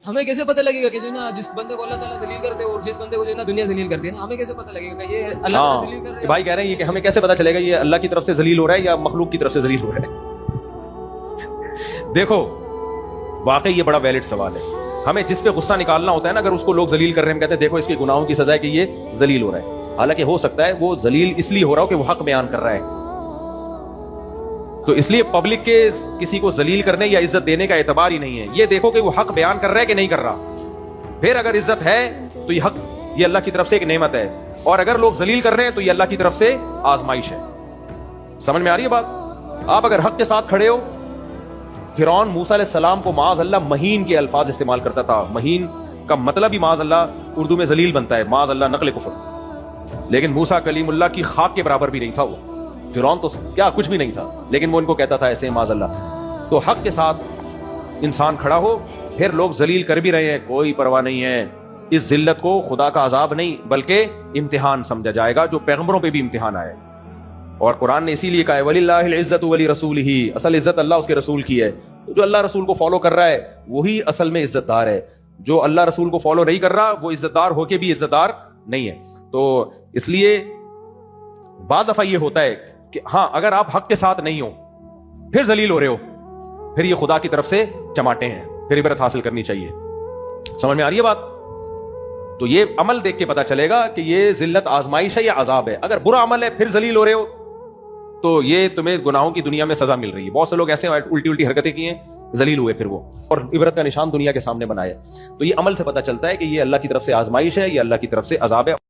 ہمیں کیسے پتہ لگے گا کہ جو نا جس بندے کو اللہ تعالیٰ ذلیل کرتے ہیں اور جس بندے کو جو نا دنیا ذلیل کرتی ہے نا، ہمیں کیسے پتہ لگے گا کہ یہ اللہ تعالیٰ ذلیل کر رہا ہے؟ بھائی کہہ رہے ہیں یہ کہ ہمیں کیسے پتہ چلے گا یہ اللہ کی طرف سے ذلیل ہو رہا ہے یا مخلوق کی طرف سے ذلیل ہو رہا ہے؟ دیکھو واقعی یہ بڑا ویلڈ سوال ہے. ہمیں جس پہ غصہ نکالنا ہوتا ہے نا، اگر اس کو لوگ ذلیل کر رہے ہیں، ہم کہتے ہیں دیکھو اس کے گناہوں کی سزا ہے کہ یہ ذلیل ہو رہا ہے. حالانکہ ہو سکتا ہے وہ ذلیل اس لیے ہو رہا ہو کہ وہ حق بیان کر رہا ہے. تو اس لیے پبلک کے کسی کو ذلیل کرنے یا عزت دینے کا اعتبار ہی نہیں ہے. یہ دیکھو کہ وہ حق بیان کر رہا ہے کہ نہیں کر رہا. پھر اگر عزت ہے تو یہ حق، یہ اللہ کی طرف سے ایک نعمت ہے، اور اگر لوگ ذلیل کر رہے ہیں تو یہ اللہ کی طرف سے آزمائش ہے. سمجھ میں آ رہی ہے بات؟ آپ اگر حق کے ساتھ کھڑے ہو، فرعون موسیٰ علیہ السلام کو معاذ اللہ مہین کے الفاظ استعمال کرتا تھا. مہین کا مطلب ہی معاذ اللہ اردو میں ذلیل بنتا ہے، معاذ اللہ نقل کفر. لیکن موسیٰ کلیم اللہ کی خاک کے برابر بھی نہیں تھا. وہ فرعون تو کیا کچھ بھی نہیں تھا، لیکن وہ ان کو کہتا تھا ایسے معاذ اللہ. تو حق کے ساتھ انسان کھڑا ہو، پھر لوگ ذلیل کر بھی رہے ہیں، کوئی پرواہ نہیں ہے. اس ذلت کو خدا کا عذاب نہیں بلکہ امتحان سمجھا جائے گا، جو پیغمبروں پہ بھی امتحان آئے. اور قرآن نے اسی لیے کہا ہے وَلِلَّهِ الْعِزَّةُ وَلِرَسُولِهِ، اصل عزت اللہ اس کے رسول کی ہے. جو اللہ رسول کو فالو کر رہا ہے وہی اصل میں عزت دار ہے. جو اللہ رسول کو فالو نہیں کر رہا وہ عزت دار ہو کے بھی عزت دار نہیں ہے. تو اس لیے بعض دفعہ یہ ہوتا ہے کہ ہاں اگر آپ حق کے ساتھ نہیں ہو پھر ذلیل ہو رہے ہو، پھر یہ خدا کی طرف سے چماٹے ہیں، پھر عبرت حاصل کرنی چاہیے. سمجھ میں آ رہی ہے بات؟ تو یہ عمل دیکھ کے پتا چلے گا کہ یہ ذلت آزمائش ہے یا عذاب ہے. اگر برا عمل ہے پھر ذلیل ہو رہے ہو تو یہ تمہیں گناہوں کی دنیا میں سزا مل رہی ہے. بہت سے لوگ ایسے الٹی حرکتیں کی ہیں، ذلیل ہوئے، پھر وہ اور عبرت کا نشان دنیا کے سامنے بنایا. تو یہ عمل سے پتا چلتا ہے کہ یہ اللہ کی طرف سے آزمائش ہے یا اللہ کی طرف سے عذاب ہے.